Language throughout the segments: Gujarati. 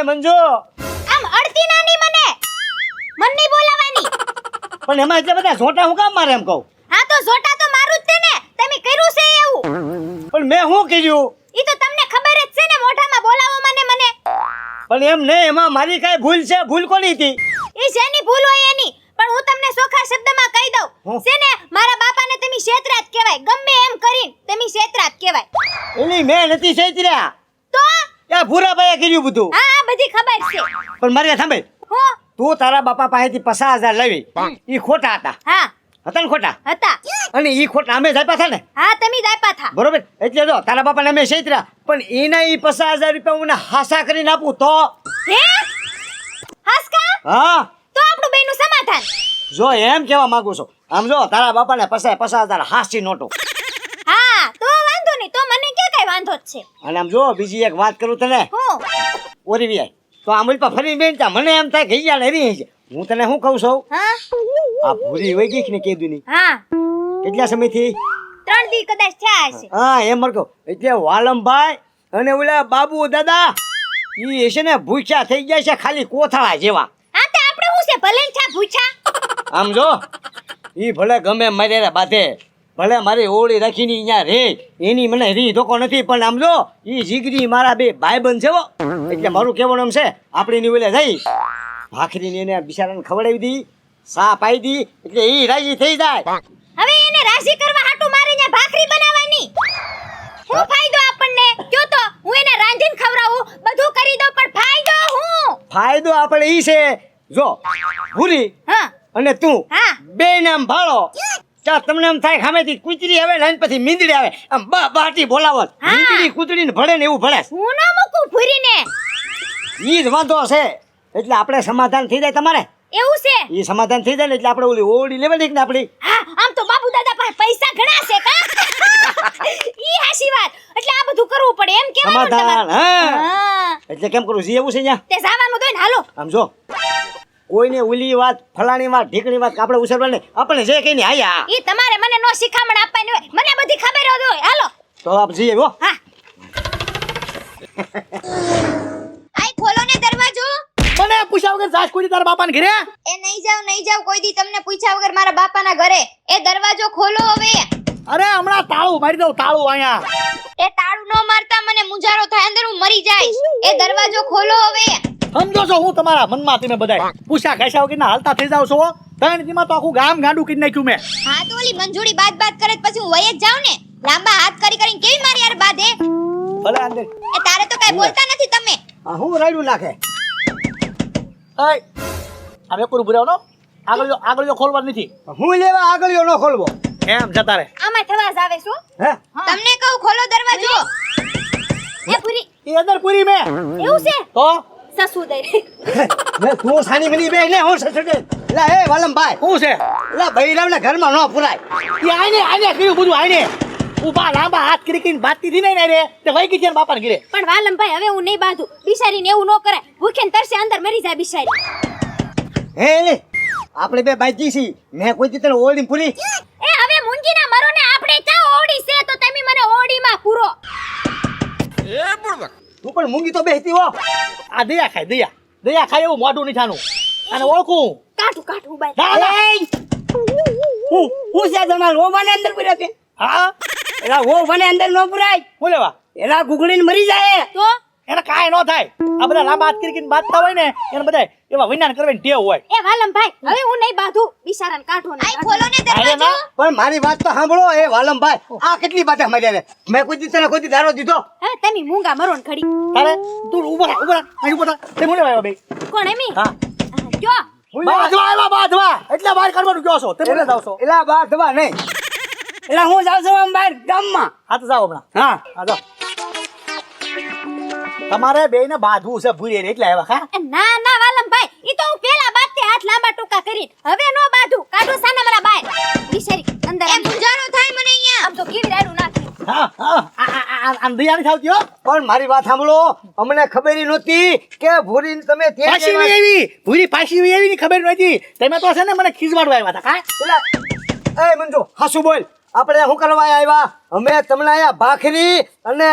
મંજુ આમ અડતી નાની મને મન નહીં બોલાવાની. પણ એમાં એટલે બધા ઝોટા હું કામ મારે એમ કહું? હા તો ઝોટા તો મારું જ છે ને, તમે કર્યું છે એવું. પણ મેં શું કર્યું? ઈ તો તમને ખબર જ છે ને, મોઢામાં બોલાવો મને. પણ એમ નહીં, એમાં મારી કઈ ભૂલ છે? ભૂલ કોની હતી? ઈ જેની ભૂલ હોય એની, પણ હું તમને સોખા શબ્દમાં કહી દઉં છે ને, મારા બાપાને તમે શેતરાત કહેવાય, ગમે એમ કરીને તમે શેતરાત કહેવાય. એની મેં નથી છેતર્યા, તો એ ભૂરાભાઈએ કર્યું બધું. હા બધી ખબર છે. પણ મારે સાંભળ, હું તું તારા બાપા પાસેથી 50,000 લાવી, ઈ ખોટા હતા. હા હતા ને ખોટા? હતા. અને ઈ ખોટા અમે જ આપ્યા હતા ને? હા તમે જ આપ્યા થા. બરોબર. એટલે જો તારા બાપાને અમે છેતર્યા, પણ એના ઈ 50,000 રૂપિયા હું હાસા કરીને આપું તો? હે હાસકા? હા તો આપણું બેયનું સમાધાન. જો એમ કેવા માંગુ છું, આમ જો તારા બાપાને 50,000 હાસી નોટો. હા તો વાંધો નહીં, તો મને કે કઈ વાંધો જ છે. અને આમ જો બીજી એક વાત કરું તને, હું ઓરી વ્યાય તો આમલ પર ફરી બેનતા મને એમ થાય કે યાર હરી છે. હું તને શું કહું છું, હા આ ભૂરી વઈ ગઈ કે ને કીધું નહીં હા કેટલા સમયથી? 3 દી કદાચ થયા હશે. હા એમ મરકો. એટલે વાલમભાઈ અને ઓલા બાબુ દાદા ઈ છે ને ભૂખ્યા થઈ ગયા છે, ખાલી કોથળા જેવા. હા તે આપણે શું છે, ભલે ને છા ભૂછા. આમ જો ઈ ભલે ગમે મારે બાધે, ભલે મારી ઓળી રાખીને અહીંયા રે, એની મને રી ધોકો નથી, પણ આમ જો ઈ જીગરી મારા બે ભાઈબંધ છે હો. એટલે મારું કહેવાનું એમ છે, આપણે ની ઓલે જઈ ભાખરીને એને બિચારાને ખવડાવી દી, સા પાઈ દી, એટલે ઈ રાજી થઈ જાય. હવે એને રાજી કરવા હાટુ મારે અહીંયા ભાખરી બનાવવાની. શું ફાયદો આપણને? કયો તો હું એને રાંધીને ખવડાવું, બધું કરી દઉં, પણ ફાયદો હું? ફાયદો આપણે ઈ છે, જો ભૂરી હા અને તું હા બે નામ ભાળો, ચા તમને એમ થાય ખામેથી કૂતરી આવે ને પછી મીંદડી આવે, આમ બાટી બોલાવો, હા. મીંદડી કૂતરીને ભળે ને એવું ભળે. હું ન મૂકું ભૂરીને. ઈ જ વાંધો છે. એટલે આપણે સમાધાન થઈ જાય તમારે, એવું છે? ઈ સમાધાન થઈ જાય ને એટલે આપણે ઓલી ઓડી લેવાની ને આપણી. હા આમ તો બાબુ દાદા પાસે પૈસા ઘણા છે કા. ઈ હાસી વાત. એટલે આ બધું કરવું પડે એમ કેવાનું ને સમાધાન. તમારે? હા હા એટલે કેમ કરું જી એવું છે અહીંયા? તે જવાનું દોય ને હાલો. આમ જો કોઈને ઓલી વાત ફલાણી વાત ઢીકણી વાત આપણે ઉછેરવાની નહીં, આપણે જે કહીને આયા ઈ તમારે મને નો શિખામણ આપવાની હોય, મને બધી ખબર જ હોય. હાલો તો આપ જઈએ હો. હા આઈ ખોલો ને દરવાજો. મને પૂછ્યા વગર જાશ કોઈ દી તારા બાપાને ઘરે? એ નહીં જાવ કોઈ દી તમને પૂછ્યા વગર મારા બાપાના ઘરે. એ દરવાજો ખોલો હવે. અરે હમણાં તાળું મારી દઉં, તાળું અહીંયા. એ તાળું નો મારતા, મને મુજારો થાય, અંદર હું મરી જઈશ. એ દરવાજો ખોલો હવે. સમજો છો હું તમારા મનમાં તમે બધાય પૂછ્યા ખાશા વગર ના હાલતા થઈ જાવ છો. ત્રણ દીમાં તો આખું ગામ ગાંડું કરી નાખ્યું મેં. હા તો ઓલી મંજૂરી બાત કરે પછી હું વહી જ જાઉં ને. લાંબા હાથ કરીને કેવી મારી યાર બાધે. ભલે અંદર એ તારે તો કઈ બોલતા નથી તમે. આ હું રાડ્યું નાખે. એય અમે કોરું ભરાવનો આગળ જો ખોલવા નથી. હું લેવા આગળિયો ન ખોલવો એમ જતા રે. આમાં થવા જ આવે છો. હે તમને કહું ખોલો દરવાજો. એ પૂરી એ અંદર પૂરી મેં એવું છે? તો સસુ દે. લે તું સાની બની બે લે હું સસડે. લે એ વાલમભાઈ શું છે? લે બૈરાવને ઘરમાં ન પુરાય. એ આઈને કર્યું બધું આઈને ઉભા લાંબા હાથ કરી બાતતી થી નહીં રે તે વહી ગઈ છે ને બાપાને ઘરે. પણ વાલમભાઈ હવે હું નહીં બાંધું. બિચારીને એવું ન કરાય, ભૂખે ને તરસે અંદર મરી જાય બિચારી. હે લે આપણે બે બાજી છી, મેં કોઈ દી તને ઓળી પૂરી. એ હવે મૂંગીના મરો ને, આપણે ક્યાં ઓડી છે તો તમે મને ઓડીમાં પૂરો. તું પણ મૂંગી તો બેહતી હો. આ દયા ખાય દયા એવું મોઢું નહીં થાનું. અને ઓળખું કાઠું બાય. ના, ના. હું છે તમાર ઓવાને અંદર પૂર્યા છે. હા એલા ઓવાને અંદર ન પુરાય, હું લેવા એલા ગુગળીને મરી જાય. તો એને કાંઈ ન થાય. આ બધા લાંબા હાથ કરી બાંધતા હોય ને એને બધા એવા વિનાન કરવાની ટેવ હોય. એ વાલમભાઈ હવે હું નહીં બાંધું. બિચારાને કાઢો ને. આઈ ખોલો ને દરવાજો. પણ મારી વાત તો સાંભળો એ વાલમભાઈ, આ કેટલી બાટા માર્યા રે. મેં કોઈ દી તને કોઈ દી ધારો દીધો? હે તમે મૂંગા મરો ને ખડી. તારે તું ઉભો રહે અહીં ઉભો થા. તે હું લેવા આવ્યો બે. કોણ એમી? હા કયો? બાંધવા એટલે બહાર કાઢવાનું કયો છો તે મને જાવ છો. એલા બા દવા નહીં. એલા હું જાઉં છું આમ બહાર ગામમાં. હા તો જાઓ હમણાં. હા હા જાઓ. તમારે બેયને બાંધવું છે ભૂરી એટલે આવ્યા હા. ના ના વાલમભાઈ, ઈ તો હું પેલા બાતે હાથ લાંબા ટૂંકા કરી. હવે નો બાંધું. કાઢો સાના મારા બાય. બિચારી અંદર એ મુજારો થાય મને અહીંયા. આમ તો કેવી રાડું નાખી. હા આમ દયા નથી આવતી હો. પણ મારી વાત સાંભળો, અમને ખબર નહોતી કે ભૂરી તમે પાછી વી આવી ભૂરી પાછી વી આવી ની ખબર નહોતી. તમે તો છે ને મને ખીજવાડવા આવ્યા હતા હા. એલા એ મંજો હાસુ બોલ, આપણે શું કરવા આવ્યા? અમે તમને અહીંયા ભાખરી અને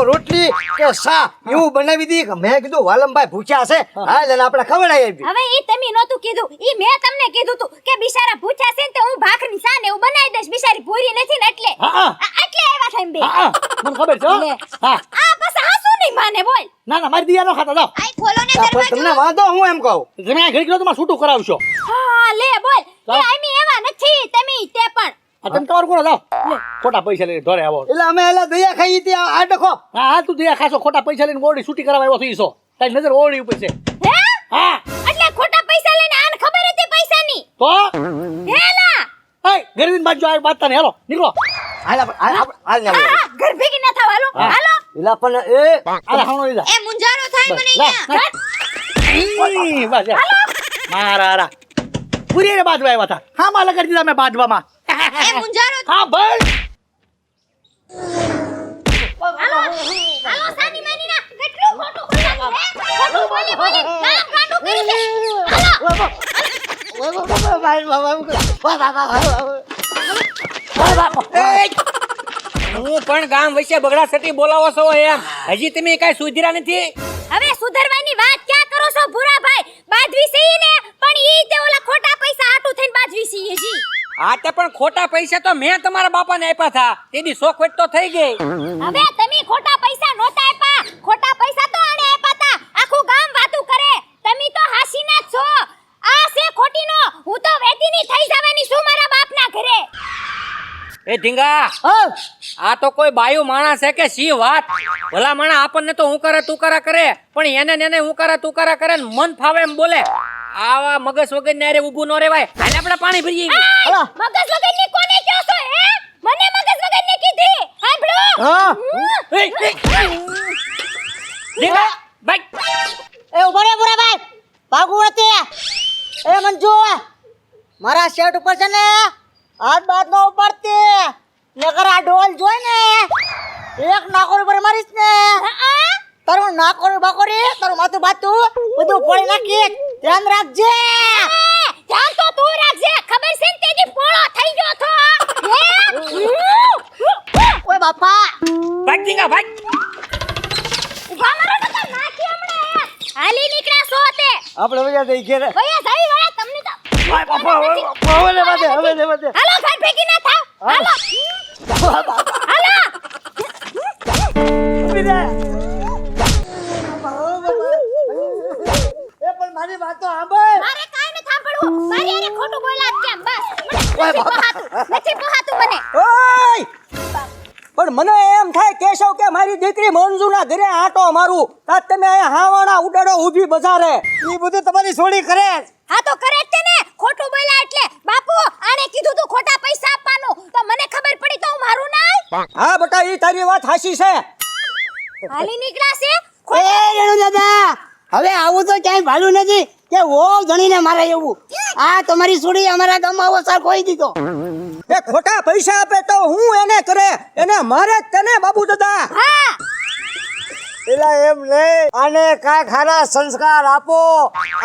રોટલી કે શા એવું બનાવી દી. મેં કીધું વાલમભાઈ ભૂખ્યા છે, હાલ એને આપણે ખવડાવી. હવે ઈ તમે નહોતું કીધું, ઈ મેં તમને કીધું તું કે બિચારા ભૂખ્યા છે ને તે હું ભાખરી શાન એવું બનાવી દઈશ, બિચારી ભૂરી નથી ને એટલે. હા. એટલે આવ્યા છે એમ બે. હા મને ખબર છે હો. લે. હા આ બસ હાસુ નહીં માને બોલ. ના ના મારી દિયા નો ખાતા જાઓ. આઈ ખોલો ને પણ તમને દરવાજો. વાંધો હું એમ કહું. તમે આ ઘડી કરો તમારે છૂટું કરાવશો. હા લે બોલ. જાઓ. એ આમી એવા નથી તમે તે પણ. આ તમે તમારું કરો જાઓ. ખોટા પૈસા લઈને ઘરે આવો. એટલે અમે એલા દયા ખાઈ હતી આ ડખો. હા હા તું દિયા ખાશો, ખોટા પૈસા લઈને ઓરડી છૂટી કરાવવા આવ્યો થઈશો. તારી નજર ઓરડી ઉપર છે. હે? હા એટલે ખોટા પૈસા લઈને આને ખબર હતી પૈસાની. તો હેલા. એ ગરમીની બાજુ આ બાત તને હાલો નીકળો. હાલ હાલ હા ઘર ભેગી ના થાવ હાલો. હા. હાલો. એલા પણ એ આલે હાણો લઈ જા. એ મુંજારો થાય મને લે, અહીંયા. ઈ, બસ જા. મારા હારા. પૂરી રે બાજવા આવ્યા હતા. હા માં લગાડી દીધા મેં બાજવામાં. એ મુંજારો. હા ભાઈ હાલો. હાલો સાની માની ના કેટલું ખોટું બોલ્યા હે? ખોટું બોલી કામ કાંડું કરી દે. હાલો. હું પણ ગામ વચ્ચે બગડા સટી બોલાવો છો એમ હજી તમે કઈ સુધર્યા નથી. હવે સુધરવાની વાત ક્યાં કરો છો ભૂરાભાઈ? બાજવી સહી ને પણ ઈ તે ઓલા ખોટા પૈસા આટું થઈને બાજવી સહી હજી. આ તે પણ ખોટા પૈસા તો મેં તમારા બાપાને આપ્યા હતા, તેની શોખવટ તો થઈ ગઈ. હવે તમે ખોટા પૈસા નહોતા આપ્યા, ખોટા પૈસા તો આને આપ્યા તા. આખું ગામ વાતું કરે. તમે તો હાસીના જ છો. આ છે ખોટીનો. હું તો વેતીની થઈ જવાની છું મારા બાપના ઘરે. એ ધીંગા, આ તો કોઈ બાયું માણસ છે કે સી વાત? ભલા માણા આપણને તો હું કરે તું કરા કરે, પણ એને હું કરે તું કરા કરે ને મન ફાવે એમ બોલે. આવા મગજ વગર ને અરે ઊભું ન રેવાય. હાલે આપણે પાણી ભરીએ. આય, મગજ વગરની કોને કહો છો હે? મને મગજ વગરની કીધી. સાંભળો. હા. ધીંગા, ભાઈ. એ ઉભો રે ભૂરાભાઈ, ભાગવું નથી. એ મંજુ, મારા શેઠ ઉપર છે ને હાથ બાત નો ઉપાડતી, નકર આ ઢોલ જોઈ ને એક નાકોર ઉપર મારીશ ને હા? તારું નાકોર બાકોરી તારું માથું બાતું બધું ફોડી નાખી. ધ્યાન રાખજે. ધ્યાન તો તું રાખજે. ખબર છે ને તેદી પોળો થઈ ગયો તો. હે? ઓય બાપા, ભાઈ ધીંગા, ભાઈ. ઉભા મારો તો નાખી હમણાં. હાલી નીકળ્યા છો તે. આપણે વયા જઈ ઘેરે. ભૈયા સાવી વાળા તમને તો હવે લેવા દે, હવે લેવા દે. હાલો ઘર ભેગી ના થાવ. હાલો. હાલો. ઊભી રહે. એ પણ મારી વાત તો સાંભળ. મારે કાઈ ન સાંભળવું. મારી હારે ખોટું બોલ્યા કેમ બસ. નથી પોહાતું મને. ઓય! પણ મને એમ થાય કેશવ કે મારી દીકરી મંજુના ઘરે આટો મારું તાત તમે અહીંયા હાવાણા ઉડાડો ઊભી બજારે. ઈ બધું તમારી છોડી કરે. હા તો કરે જ તે ને. ખોટું બોલ્યા એટલે. બાપુ આણે કીધું તું ખોટા પૈસા આપવાનું તો મને ખબર પડી તો હું મારું નાય. હા બેટા ઈ તારી વાત હાચી છે. હાલી નીકળ્યા છે. એ રેણુ દાદા, હવે આવું તો ક્યાંય ભાલું નથી કે વો ગણીને મારે એવું. આ તમારી છોડી અમારા ગામમાં ઓછા ખોઈ દીધો. એ ખોટા પૈસા આપે તો હું એને કરે એને મારે જ તને બાબુ દાદા. હા. એલા એમ નહીં, આને કાંઈક સારા સંસ્કાર આપો.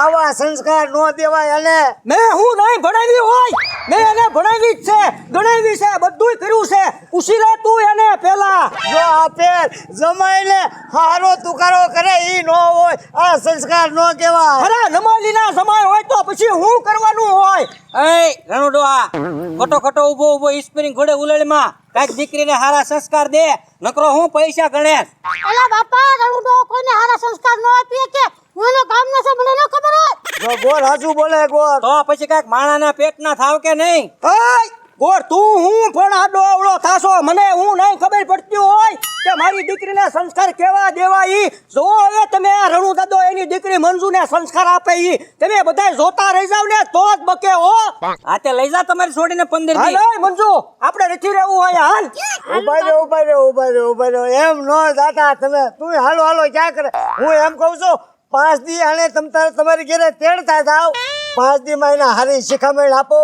આવા સંસ્કાર નો દેવાય એને. મેં હું નહીં ભણાવી હોય, મેં એને ભણાવી જ છે, ગણાવી છે, બધુંય કર્યું છે. પૂછી લે તું એને પેલા. જો આપે જમાઈને હારો તુકારો કરે ઈ નો હોય, આ સંસ્કાર નો કહેવાય. અરે નમાલીના જમાય હોય તો પછી હું કરવાનું હોય? એ રણુડોહા, ખોટો ખોટો ઊભો ઊભો ઈસ્પ્રિંગ ઘોડે ઉલળમાં કાંઈક દીકરીને હારા સંસ્કાર દે, નકરો હું પૈસા ગણેશ. એલા બાપા, રણુડો કોઈને હારા સંસ્કાર ન આપીએ કે હું એનો ગામનો છે મને ન ખબર હોય. જો ગોર હાચું બોલે ગોર. તો પછી કાંઈક માણાના પેટના થાવ કે નહીં? ઓય ગોર તું હું પણ આડો અવળો થાશો. મને હું નહીં ખબર પડતી હોય કે મારી દીકરીને સંસ્કાર કેવા દેવા ઈ. જો હવે તમે આ રણુ દાદો એની દીકરી મંજુને સંસ્કાર આપે ઈ તમે બધાય જોતા રહી જાવ ને તો જ બકે હો. આ તે લઈ જા તમારી છોડીને 15 હાલ દી. ઓય મંજુ આપણે નથી રહેવું હોય હાલ. ઉભા રહ્યો એમ નો દાતા તમે. તું હાલો હાલો ક્યાં કરે. હું એમ કહું છું 5 દી આને તમારી ઘરે તેડતા જાવ. 5 દી માં એને હારી શિખામણ આપો.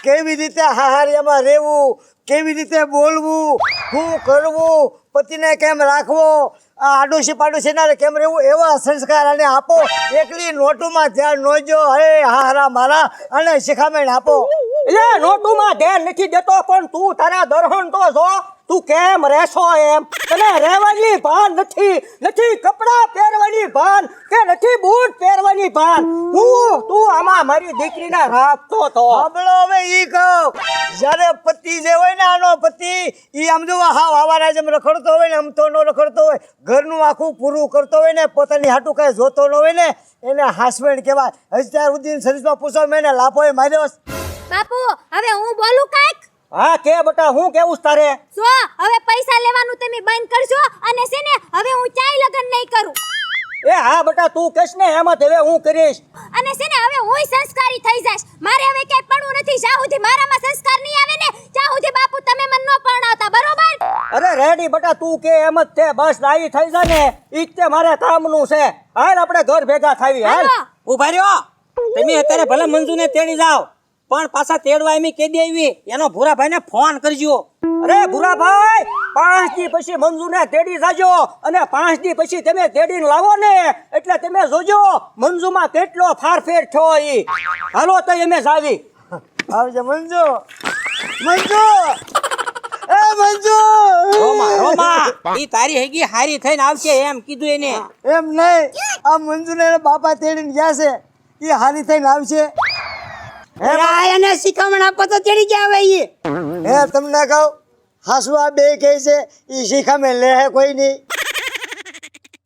કેવી રીતે હાહારિયામાં રહેવું, કેવી રીતે બોલવું, શું કરવું, પતિને કેમ રાખવો, આ આડોશી પાડોશી ના કેમ રહેવું એવા સંસ્કાર અને આપો. એકલી નોટોમાં ધ્યાન નોજો. હે હારા મારા અને શિખામણ આપો. એટલે નોટુમાં ધ્યાન નથી દેતો પણ તું તારા દરહન તો જો તું કેમ રહેશો એમ તને રહેવાની ભાન નથી કપડા પહેરવાની ભાન કે નથી બૂટ પહેરવાની ભાન તું આમાં મારી દીકરીને રાખતો તો સાંભળો હવે ઈ કહું. જ્યારે પતિ જે હોય ને આનો પતિ ઈ આમ જો હાવ આવાના જેમ રખડતો હોય ને આમ તો નો રખડતો હોય, ઘરનું આખું પૂરું કરતો હોય ને પોતાની હાટું કઈ જોતો ન હોય ને એને હાસવેણ કહેવાય. અત્યાર સુધી સર્વિસમાં પૂછો મેં એને લાફો માર્યો. બાપુ હવે હું બોલું કાંઈક? હા કે બટા હું કેવું છે તારે જો હવે પૈસા લેવાનું તમે બંધ કરજો અને છે ને હવે હું ચાય લગન નહીં કરું. એ હા બટા તું કહેશ ને એમાં હવે હું કરીશ અને છે ને હવે હુંય સંસ્કારી થઈ જાશ. મારે હવે ક્યાંય પડવું નથી. જ્યાં સુધી મારામાં સંસ્કાર નહીં આવે ને ત્યાં સુધી બાપુ તમે મને ન પરણાવતા, બરોબર? અરે રેડી બટા તું કે એમ જ તે બસ નાઈ થઈ જા ને ઈ જ તે મારે કામનું છે. હાલ આપણે ઘર ભેગા થાવી હાલ. હાલો. ઉભા રહ્યો તમે અત્યારે ભલે મંજુને તેડી જાઓ પણ પાછા તેડવા એમ કેદી આવી એનો ભૂરાભાઈને ફોન કરજો. અરે ભૂરાભાઈ 5 દી પછી મંજુને તેડી જાજો અને 5 દી પછી તમે તેડીને લાવો ને એટલે તમે જોજો મંજુમાં કેટલો ફારફેર થયો ઈ. હાલો તો અમે જાવી. આવજે મંજુ. મંજુ એ મંજુ. રોમા ઈ તારી હેગી હારી થઈને આવશે એમ કીધું એને. એમ નહીં, આ મંજુને એના બાપા તેડીને ગયા છે એ હારી થઈને આવશે. એને શિખામણ આપો તો ચડી ગયા હવે ઈ. હે તમને કહું હાસુ આ બે કહે છે એ શીખામે લે હે કોઈ નહીં.